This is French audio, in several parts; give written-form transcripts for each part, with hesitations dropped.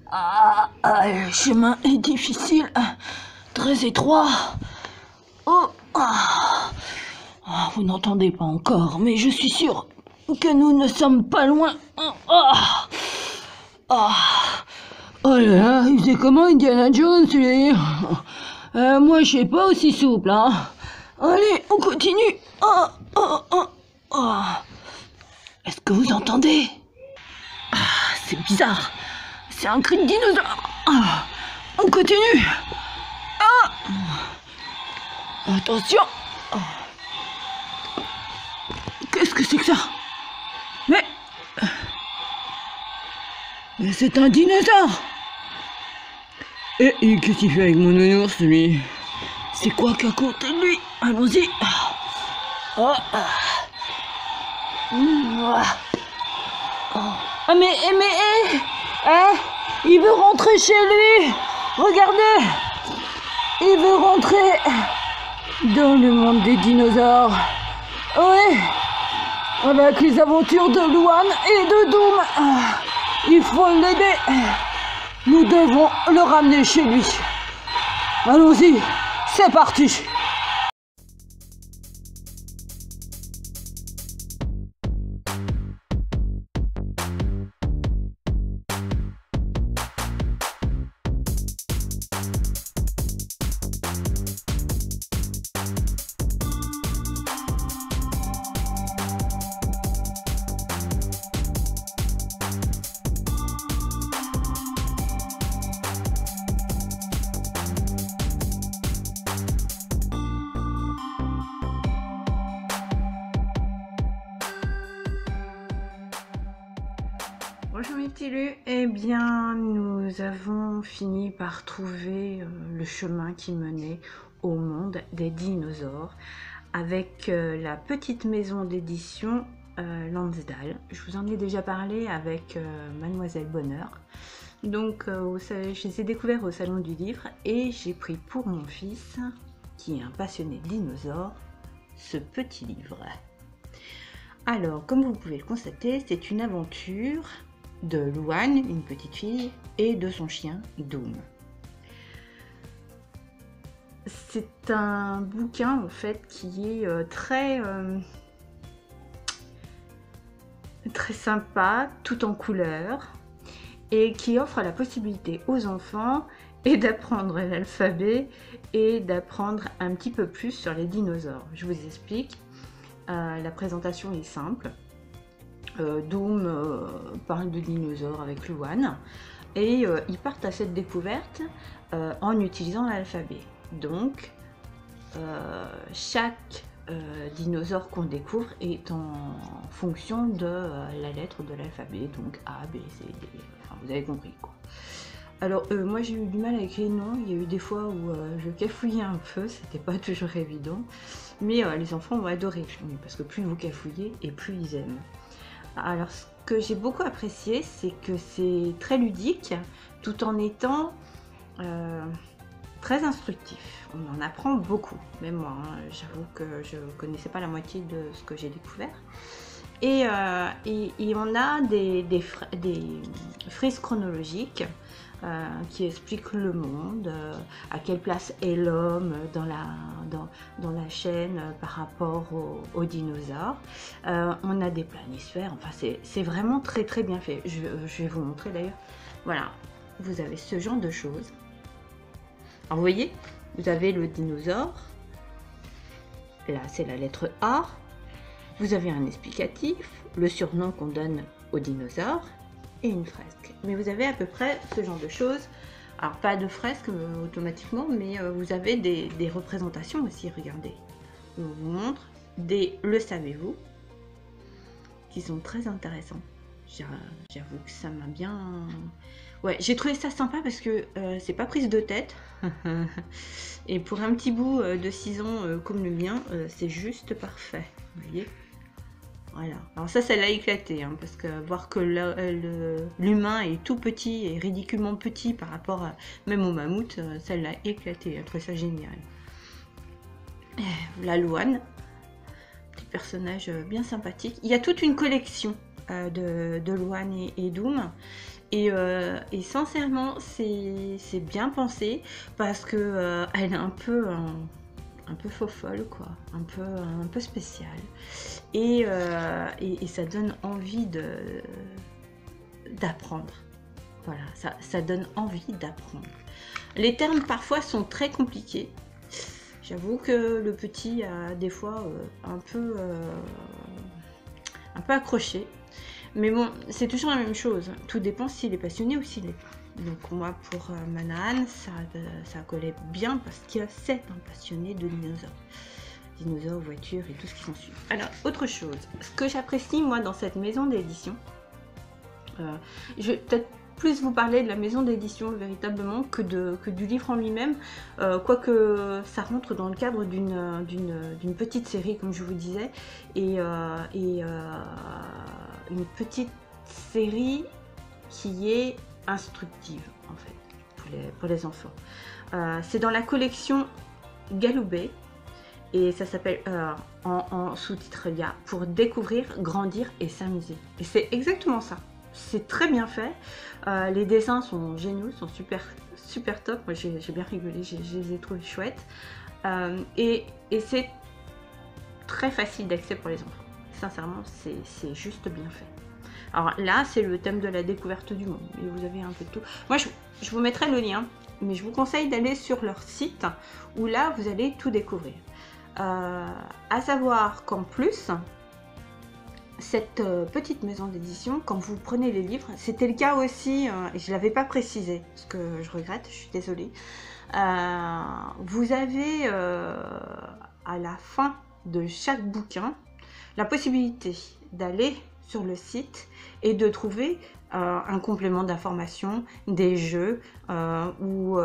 Le chemin est difficile, très étroit. Oh, vous n'entendez pas encore, mais je suis sûr que nous ne sommes pas loin. Oh là là, il faisait comment Indiana Jones, lui? Moi, je suis pas aussi souple, hein. Allez, on continue. Est-ce que vous entendez? C'est bizarre. C'est un cri de dinosaure. On continue. Attention. Qu'est-ce que c'est que ça? Mais c'est un dinosaure. Et qu'est-ce qu'il fait avec mon nounours, lui? C'est quoi qu'à côté de lui? Allons-y. Il veut rentrer chez lui. Regardez. Il veut rentrer dans le monde des dinosaures. Oui. Avec les aventures de Luan et de Doom. Il faut l'aider. Nous devons le ramener chez lui. Allons-y, c'est parti. Bonjour mes petits lus, eh bien nous avons fini par trouver le chemin qui menait au monde des dinosaures avec la petite maison d'édition Lansdal. Je vous en ai déjà parlé avec Mademoiselle Bonheur. Donc je les ai découverts au salon du livre et j'ai pris pour mon fils, qui est un passionné de dinosaures, ce petit livre. Alors comme vous pouvez le constater, c'est une aventure de Luan, une petite fille, et de son chien Doom. C'est un bouquin en fait qui est très sympa, tout en couleurs, et qui offre la possibilité aux enfants et d'apprendre l'alphabet et d'apprendre un petit peu plus sur les dinosaures. Je vous explique. La présentation est simple. Doom parle de dinosaures avec Luan et ils partent à cette découverte en utilisant l'alphabet. Donc chaque dinosaure qu'on découvre est en fonction de la lettre de l'alphabet, donc A, B, C, D, enfin vous avez compris quoi. Alors moi j'ai eu du mal avec les noms, il y a eu des fois où je cafouillais un peu, c'était pas toujours évident, mais les enfants vont adorer, parce que plus vous cafouillez et plus ils aiment. Alors ce que j'ai beaucoup apprécié, c'est que c'est très ludique tout en étant très instructif. On en apprend beaucoup, même moi, hein, j'avoue que je ne connaissais pas la moitié de ce que j'ai découvert. Et on a des frises chronologiques qui expliquent le monde, à quelle place est l'homme dans la chaîne par rapport aux dinosaures. On a des planisphères, enfin c'est vraiment très très bien fait. Je vais vous montrer d'ailleurs. Voilà, vous avez ce genre de choses. Alors vous voyez, vous avez le dinosaure, là c'est la lettre A, vous avez un explicatif, le surnom qu'on donne au dinosaure, et une fresque. Mais vous avez à peu près ce genre de choses. Alors pas de fresque automatiquement, mais vous avez des représentations aussi, regardez. Je vous montre des le savez-vous qui sont très intéressants. J'avoue que ça m'a bien... Ouais, j'ai trouvé ça sympa parce que c'est pas prise de tête. Et pour un petit bout de 6 ans comme le mien, c'est juste parfait. Vous voyez ? Voilà. Alors ça l'a éclaté, hein, parce que voir que l'humain est tout petit et ridiculement petit par rapport même au mammouth, ça l'a éclaté. J'ai trouvé ça génial. La Luan, petit personnage bien sympathique. Il y a toute une collection de Luan et Doom. Et sincèrement, c'est bien pensé parce que elle est un peu faux folle, quoi, un peu spéciale. Et ça donne envie d'apprendre. Voilà, ça donne envie d'apprendre. Les termes parfois sont très compliqués. J'avoue que le petit a des fois un peu accroché. Mais bon, c'est toujours la même chose. Tout dépend s'il est passionné ou s'il est pas. Donc moi, pour Manaan, ça collait bien parce que c'est un passionné de dinosaures. Dinosaures, voitures et tout ce qui s'ensuit. Alors, autre chose. Ce que j'apprécie, moi, dans cette maison d'édition, je vais peut-être plus vous parler de la maison d'édition véritablement que du livre en lui-même, quoique ça rentre dans le cadre d'une petite série, comme je vous disais, et une petite série qui est instructive, en fait, pour les enfants. C'est dans la collection Galoubet, et ça s'appelle en sous-titre il y a Pour découvrir, grandir et s'amuser. Et c'est exactement ça. C'est très bien fait. Les dessins sont géniaux, sont super top. Moi j'ai bien rigolé, je les ai trouvés chouettes. Et c'est très facile d'accès pour les enfants. Sincèrement, c'est juste bien fait. Alors là, c'est le thème de la découverte du monde. Et vous avez un peu de tout. Moi, je vous mettrai le lien, mais je vous conseille d'aller sur leur site où là, vous allez tout découvrir. À savoir qu'en plus, cette petite maison d'édition, quand vous prenez les livres, c'était le cas aussi, et je ne l'avais pas précisé, ce que je regrette, je suis désolée. Vous avez à la fin de chaque bouquin la possibilité d'aller sur le site et de trouver un complément d'information, des jeux ou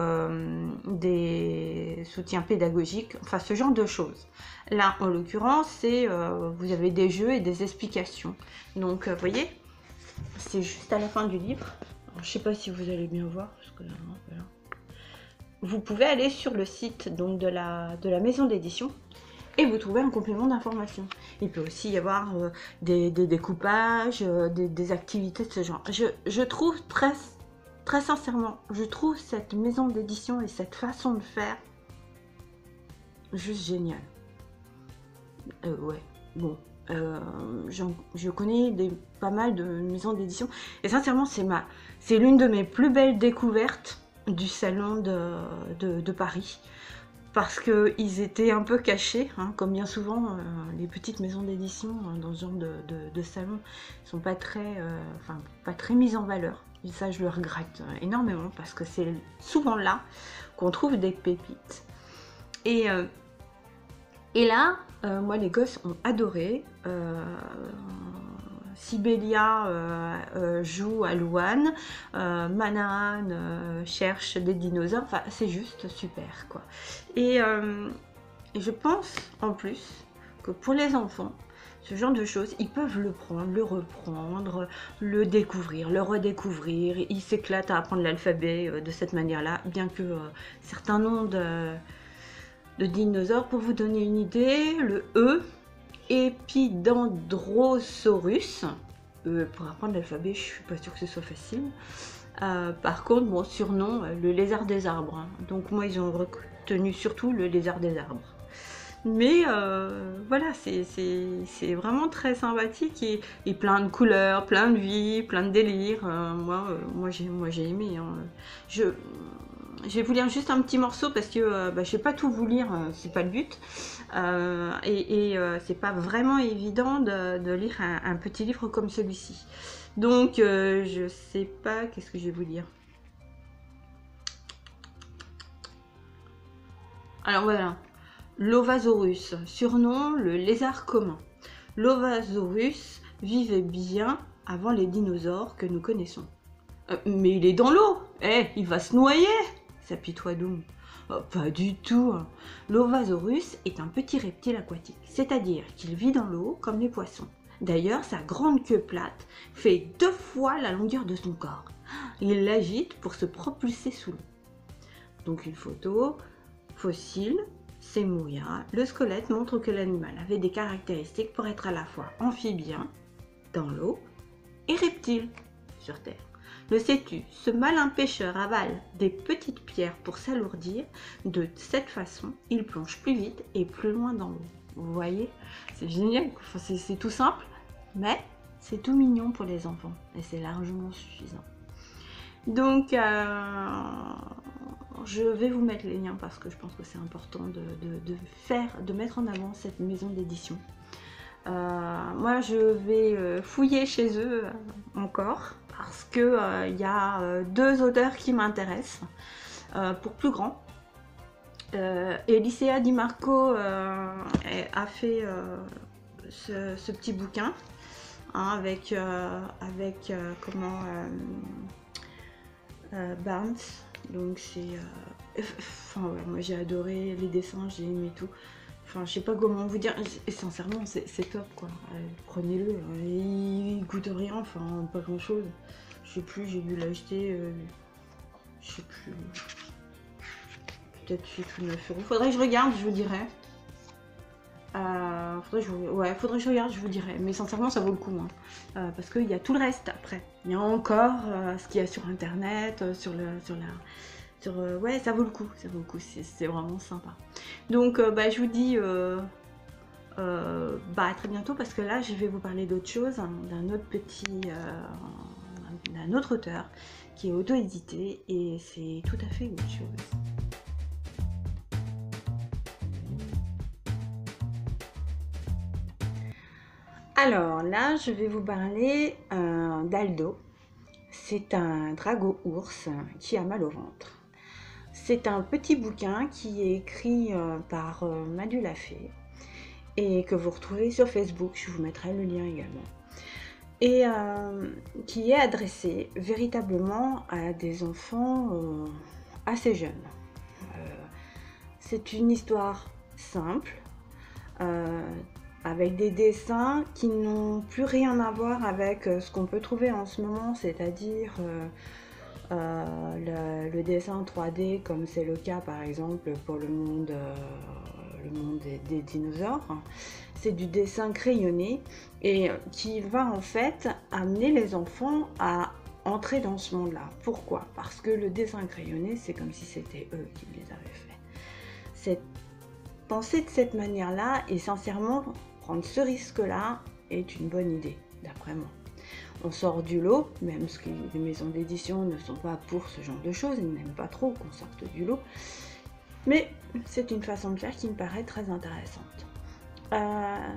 des soutiens pédagogiques, enfin ce genre de choses. Là, en l'occurrence, c'est vous avez des jeux et des explications. Donc, vous voyez, c'est juste à la fin du livre. Alors, je ne sais pas si vous allez bien voir, parce que là, voilà. Vous pouvez aller sur le site donc, de la maison d'édition et vous trouvez un complément d'information. Il peut aussi y avoir des découpages, des activités de ce genre. Je trouve très sincèrement, je trouve cette maison d'édition et cette façon de faire juste géniale. Ouais, bon, je connais pas mal de maisons d'édition et sincèrement c'est l'une de mes plus belles découvertes du salon de Paris. Parce qu'ils étaient un peu cachés, hein, comme bien souvent les petites maisons d'édition dans ce genre de salon ne sont pas très mises en valeur. Et ça, je le regrette énormément parce que c'est souvent là qu'on trouve des pépites. Et là, moi, les gosses ont adoré. Sibélia joue à Louane, Manaan cherche des dinosaures, enfin c'est juste super quoi. Et je pense en plus que pour les enfants, ce genre de choses, ils peuvent le prendre, le reprendre, le découvrir, le redécouvrir, ils s'éclatent à apprendre l'alphabet de cette manière-là, bien que certains noms de dinosaures, pour vous donner une idée, le E, Epidendrosaurus. Pour apprendre l'alphabet, je suis pas sûre que ce soit facile. Par contre, mon surnom, le lézard des arbres. Hein. Donc moi, ils ont retenu surtout le lézard des arbres. Mais voilà, c'est vraiment très sympathique et plein de couleurs, plein de vie, plein de délire. Moi j'ai aimé. Hein. Je vais vous lire juste un petit morceau parce que je vais pas tout vous lire, c'est pas le but. C'est pas vraiment évident de lire un petit livre comme celui-ci. Donc je sais pas, qu'est-ce que je vais vous lire. Alors voilà, l'Ovasaurus, surnom le lézard commun. L'Ovasaurus vivait bien avant les dinosaures que nous connaissons. Mais il est dans l'eau, il va se noyer, s'apitoie Doom. Oh, pas du tout. L'Ovasaurus est un petit reptile aquatique, c'est-à-dire qu'il vit dans l'eau comme les poissons. D'ailleurs, sa grande queue plate fait 2 fois la longueur de son corps. Il l'agite pour se propulser sous l'eau. Donc une photo, fossile, sémouilla. Le squelette montre que l'animal avait des caractéristiques pour être à la fois amphibien, dans l'eau, et reptile, sur Terre. Le sais-tu, ce malin pêcheur avale des petites pierres pour s'alourdir. De cette façon, il plonge plus vite et plus loin dans l'eau. Vous voyez, c'est génial, enfin, c'est tout simple, mais c'est tout mignon pour les enfants et c'est largement suffisant. Donc, je vais vous mettre les liens parce que je pense que c'est important de mettre en avant cette maison d'édition. Moi, je vais fouiller chez eux encore parce que y a 2 auteurs qui m'intéressent pour plus grand. Elisea Di Marco a fait ce petit bouquin hein, avec Barnes. Donc c'est enfin ouais, moi j'ai adoré les dessins, j'ai aimé tout. Enfin je sais pas comment vous dire, et sincèrement c'est top quoi. Prenez-le, il goûte rien, enfin pas grand chose. Je sais plus, j'ai dû l'acheter, je sais plus, peut-être 8 ou 9 euros. Faudrait que je regarde, je vous dirai. Faudrait que je regarde, je vous dirai. Mais sincèrement, ça vaut le coup. Hein. Parce qu'il y a tout le reste après. Il y a encore ce qu'il y a sur internet, ouais, ça vaut le coup. Ça vaut le coup. C'est vraiment sympa. Donc, je vous dis à très bientôt parce que là, je vais vous parler d'autre chose, hein, d'un autre auteur qui est auto-édité et c'est tout à fait autre chose. Alors là, je vais vous parler d'Aldo. C'est un drago ours qui a mal au ventre. C'est un petit bouquin qui est écrit par Madu Lafay et que vous retrouvez sur Facebook, je vous mettrai le lien également. Et qui est adressé véritablement à des enfants assez jeunes. C'est une histoire simple, avec des dessins qui n'ont plus rien à voir avec ce qu'on peut trouver en ce moment, c'est-à-dire le dessin 3D comme c'est le cas par exemple pour le monde des dinosaures. C'est du dessin crayonné et qui va en fait amener les enfants à entrer dans ce monde-là. Pourquoi? Parce que le dessin crayonné, c'est comme si c'était eux qui les avaient fait. Penser de cette manière-là et sincèrement prendre ce risque-là est une bonne idée, d'après moi. On sort du lot, même si les maisons d'édition ne sont pas pour ce genre de choses, ils n'aiment pas trop qu'on sorte du lot, mais c'est une façon de faire qui me paraît très intéressante.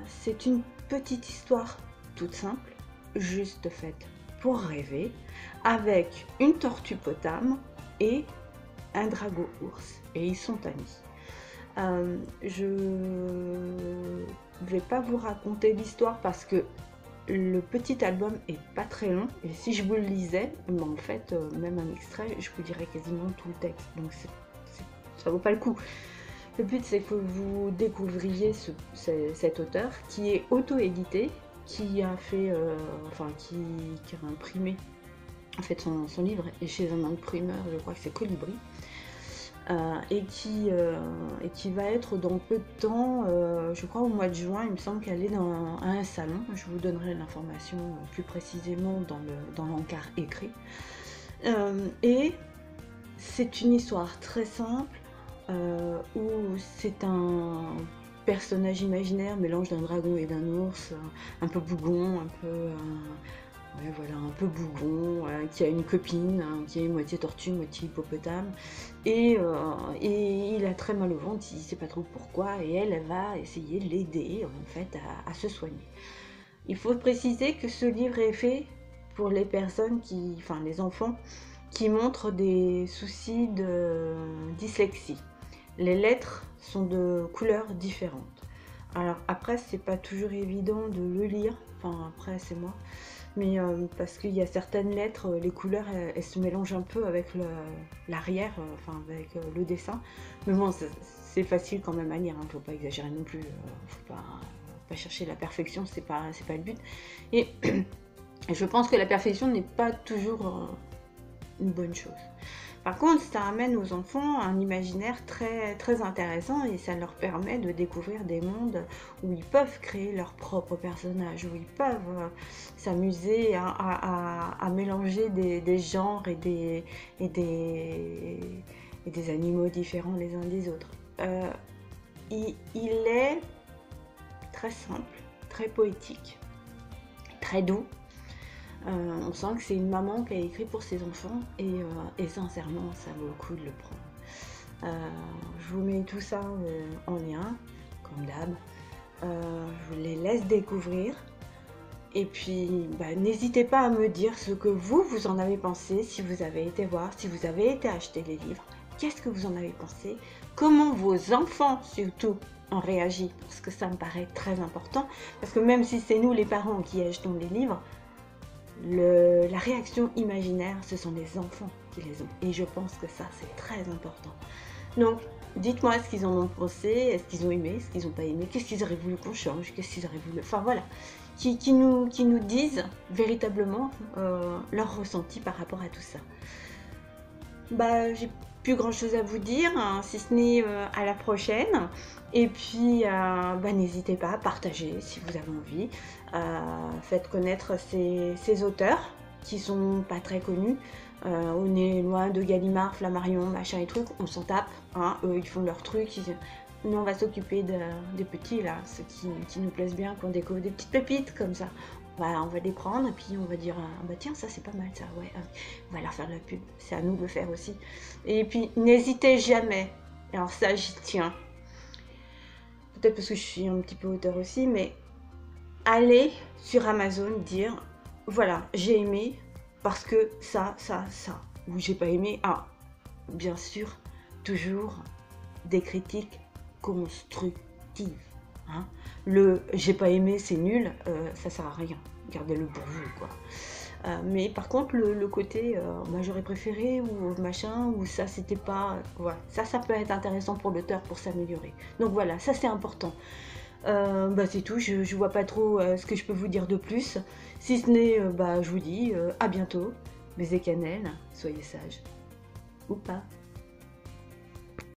C'est une petite histoire toute simple, juste faite pour rêver, avec une tortue potame et un drago ours, et ils sont amis. Je vais pas vous raconter l'histoire parce que le petit album est pas très long et si je vous le lisais, en fait même un extrait, je vous dirais quasiment tout le texte, donc ça vaut pas le coup. Le but c'est que vous découvriez cet auteur qui est auto-édité, qui a fait, qui a imprimé en fait son livre est chez un imprimeur, je crois que c'est Colibri. Et qui va être dans peu de temps, je crois au mois de juin, il me semble qu'elle est à un salon. Je vous donnerai l'information plus précisément dans l'encart écrit. Et c'est une histoire très simple où c'est un personnage imaginaire, mélange d'un dragon et d'un ours, un peu bougon, un peu bougon, qui a une copine, qui est moitié tortue, moitié hippopotame, et il a très mal au ventre, il ne sait pas trop pourquoi, et elle va essayer de l'aider en fait à se soigner. Il faut préciser que ce livre est fait pour les personnes les enfants qui montrent des soucis de dyslexie. Les lettres sont de couleurs différentes. Alors après, c'est pas toujours évident de le lire, après c'est moi. Mais parce qu'il y a certaines lettres, les couleurs, elles se mélangent un peu avec l'arrière, avec le dessin. Mais bon, c'est facile quand même à lire, hein, faut pas exagérer non plus, faut pas chercher la perfection, c'est pas le but. Et je pense que la perfection n'est pas toujours une bonne chose. Par contre, ça amène aux enfants un imaginaire très, très intéressant et ça leur permet de découvrir des mondes où ils peuvent créer leurs propres personnages, où ils peuvent s'amuser à mélanger des genres et des animaux différents les uns des autres. Il est très simple, très poétique, très doux. On sent que c'est une maman qui a écrit pour ses enfants et sincèrement ça vaut le coup de le prendre. Je vous mets tout ça en lien, comme d'hab. Je vous les laisse découvrir. Et puis n'hésitez pas à me dire ce que vous en avez pensé, si vous avez été voir, si vous avez été acheter les livres. Qu'est-ce que vous en avez pensé? Comment vos enfants surtout ont réagi? Parce que ça me paraît très important. Parce que même si c'est nous les parents qui achetons les livres, la réaction imaginaire, ce sont les enfants qui les ont. Et je pense que ça, c'est très important. Donc, dites-moi ce qu'ils en ont pensé, est-ce qu'ils ont aimé, est-ce qu'ils n'ont pas aimé, qu'est-ce qu'ils auraient voulu qu'on change, qu'est-ce qu'ils auraient voulu... Enfin voilà, qui nous disent véritablement leur ressenti par rapport à tout ça. J'ai plus grand chose à vous dire, hein, si ce n'est à la prochaine. Et puis n'hésitez pas à partager si vous avez envie. Faites connaître ces auteurs qui sont pas très connus. On est loin de Gallimard, Flammarion, machin et trucs, on s'en tape, hein, eux ils font leur truc, nous on va s'occuper des petits là, ceux qui nous plaisent bien, qu'on découvre des petites pépites comme ça. On va les prendre et puis on va dire tiens ça c'est pas mal ça, ouais, on va leur faire de la pub, c'est à nous de le faire aussi. Et puis n'hésitez jamais, alors ça j'y tiens, peut-être parce que je suis un petit peu auteur aussi, mais allez sur Amazon dire voilà j'ai aimé parce que ça, ou j'ai pas aimé, bien sûr toujours des critiques constructives. Hein. Le j'ai pas aimé c'est nul, ça sert à rien, gardez-le pour vous quoi. Mais par contre le côté moi j'aurais préféré ou machin ou ça c'était pas, voilà, ça peut être intéressant pour l'auteur pour s'améliorer. Donc voilà, ça c'est important. C'est tout, je vois pas trop ce que je peux vous dire de plus, si ce n'est je vous dis à bientôt, baiser cannelle, soyez sages ou pas.